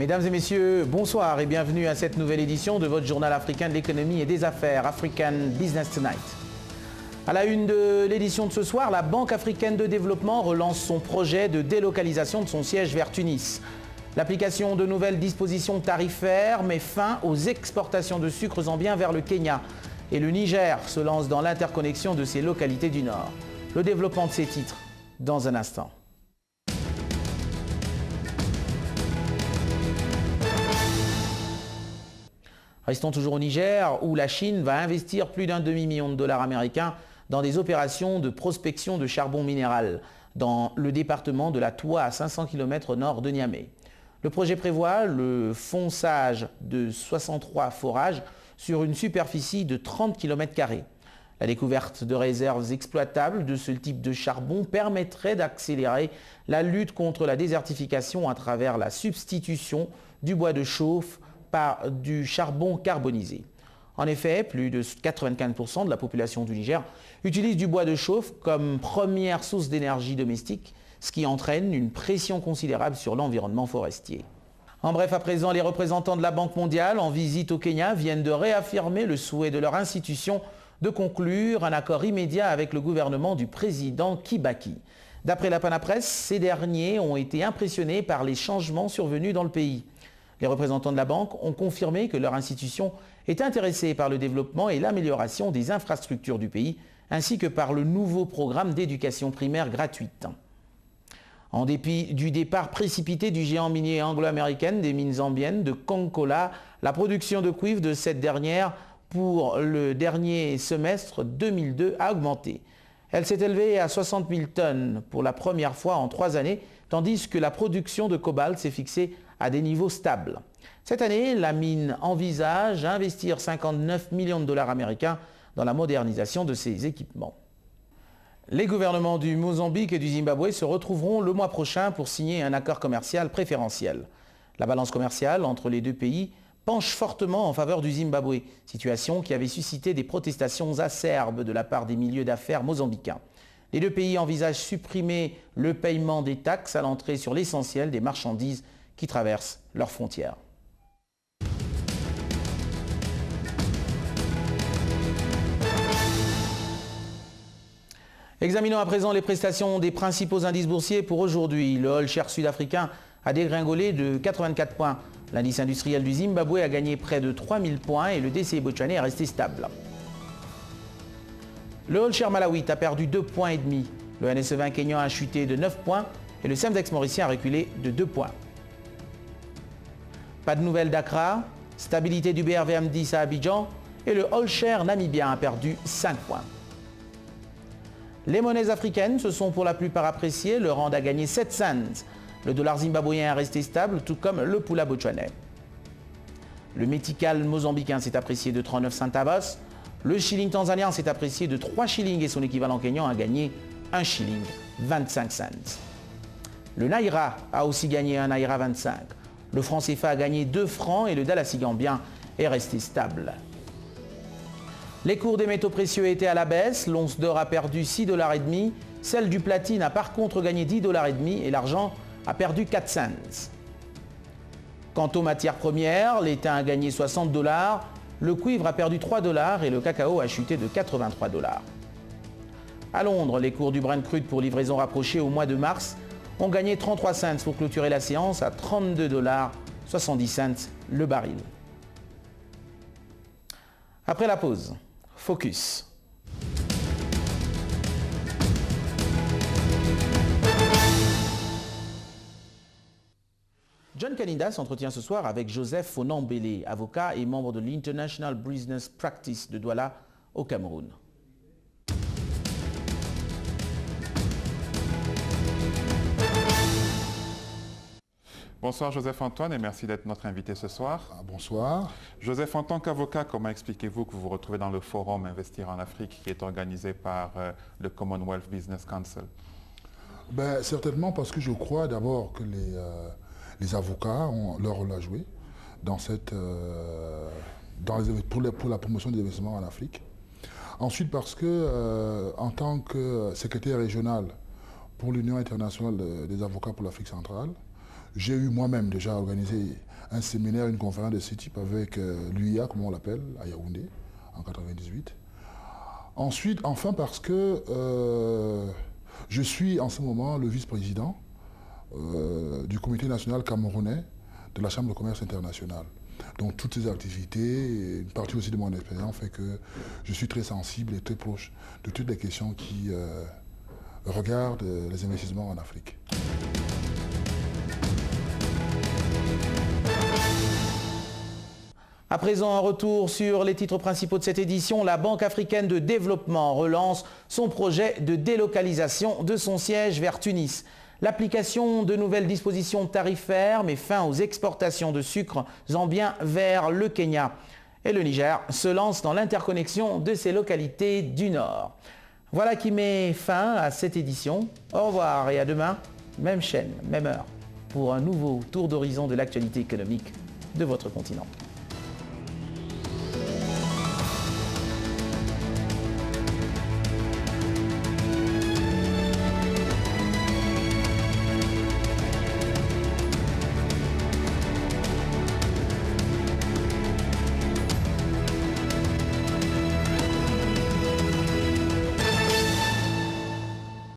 Mesdames et messieurs, bonsoir et bienvenue à cette nouvelle édition de votre journal africain de l'économie et des affaires, African Business Tonight. À la une de l'édition de ce soir, la Banque africaine de développement relance son projet de délocalisation de son siège vers Tunis. L'application de nouvelles dispositions tarifaires met fin aux exportations de sucre zambien vers le Kenya. Et le Niger se lance dans l'interconnexion de ses localités du Nord. Le développement de ces titres dans un instant. Restons toujours au Niger, où la Chine va investir plus d'un demi-million de dollars américains dans des opérations de prospection de charbon minéral dans le département de la Toua, à 500 km au nord de Niamey. Le projet prévoit le fonçage de 63 forages sur une superficie de 30 km². La découverte de réserves exploitables de ce type de charbon permettrait d'accélérer la lutte contre la désertification à travers la substitution du bois de chauffe par du charbon carbonisé. En effet, plus de 95% de la population du Niger utilise du bois de chauffe comme première source d'énergie domestique, ce qui entraîne une pression considérable sur l'environnement forestier. En bref, à présent, les représentants de la Banque mondiale en visite au Kenya viennent de réaffirmer le souhait de leur institution de conclure un accord immédiat avec le gouvernement du président Kibaki. D'après la Pana-Presse, ces derniers ont été impressionnés par les changements survenus dans le pays. Les représentants de la banque ont confirmé que leur institution est intéressée par le développement et l'amélioration des infrastructures du pays, ainsi que par le nouveau programme d'éducation primaire gratuite. En dépit du départ précipité du géant minier anglo-américain des mines zambiennes de Konkola, la production de cuivre de cette dernière pour le dernier semestre 2002 a augmenté. Elle s'est élevée à 60 000 tonnes pour la première fois en 3 années, tandis que la production de cobalt s'est fixée à des niveaux stables. Cette année, la mine envisage d'investir 59 millions de dollars américains dans la modernisation de ses équipements. Les gouvernements du Mozambique et du Zimbabwe se retrouveront le mois prochain pour signer un accord commercial préférentiel. La balance commerciale entre les deux pays penche fortement en faveur du Zimbabwe, situation qui avait suscité des protestations acerbes de la part des milieux d'affaires mozambicains. Les deux pays envisagent de supprimer le paiement des taxes à l'entrée sur l'essentiel des marchandises qui traversent leurs frontières. Examinons à présent les prestations des principaux indices boursiers pour aujourd'hui. Le All-Share sud-africain a dégringolé de 84 points. L'indice industriel du Zimbabwe a gagné près de 3000 points et le DCI botswanais est resté stable. Le All-Share malawite a perdu 2,5 points. Le NSE20 kényan a chuté de 9 points et le Semdex mauricien a reculé de 2 points. Pas de nouvelles d'Accra, stabilité du BRVM10 à Abidjan et le All-Share namibien a perdu 5 points. Les monnaies africaines se sont pour la plupart appréciées, le rand a gagné 7 cents. Le dollar zimbabwéen est resté stable, tout comme le pula botswanais. Le métical mozambicain s'est apprécié de 39 centavos. Le shilling tanzanien s'est apprécié de 3 shillings et son équivalent kényan a gagné 1 shilling 25 cents. Le naira a aussi gagné 1 naira 25. Le franc CFA a gagné 2 francs et le dalasi gambien est resté stable. Les cours des métaux précieux étaient à la baisse. L'once d'or a perdu 6,5 $. Celle du platine a par contre gagné 10,5 $ et l'argent a perdu 4 cents. Quant aux matières premières, l'étain a gagné 60 $, le cuivre a perdu 3 $ et le cacao a chuté de 83 $. À Londres, les cours du Brent crude pour livraison rapprochée au mois de mars ont gagné 33 cents pour clôturer la séance à 32,70 $ le baril. Après la pause, focus. John Kaninda s'entretient ce soir avec Joseph Fonambélé, avocat et membre de l'International Business Practice de Douala au Cameroun. Bonsoir Joseph-Antoine et merci d'être notre invité ce soir. Bonsoir. Joseph, en tant qu'avocat, comment expliquez-vous que vous vous retrouvez dans le forum Investir en Afrique qui est organisé par le Commonwealth Business Council? Certainement parce que je crois d'abord que les avocats ont leur rôle à jouer dans pour la promotion des investissements en Afrique. Ensuite parce que en tant que secrétaire régional pour l'Union internationale des avocats pour l'Afrique centrale, J'ai eu moi-même déjà organisé un séminaire, une conférence de ce type avec l'UIA, comme on l'appelle, à Yaoundé, en 1998. Ensuite, enfin parce que je suis en ce moment le vice-président du comité national camerounais de la Chambre de commerce internationale. Donc toutes ces activités, une partie aussi de mon expérience fait que je suis très sensible et très proche de toutes les questions qui regardent les investissements en Afrique. À présent, un retour sur les titres principaux de cette édition. La Banque africaine de développement relance son projet de délocalisation de son siège vers Tunis. L'application de nouvelles dispositions tarifaires met fin aux exportations de sucre zambien vers le Kenya. Et le Niger se lance dans l'interconnexion de ces localités du Nord. Voilà qui met fin à cette édition. Au revoir et à demain, même chaîne, même heure, pour un nouveau tour d'horizon de l'actualité économique de votre continent.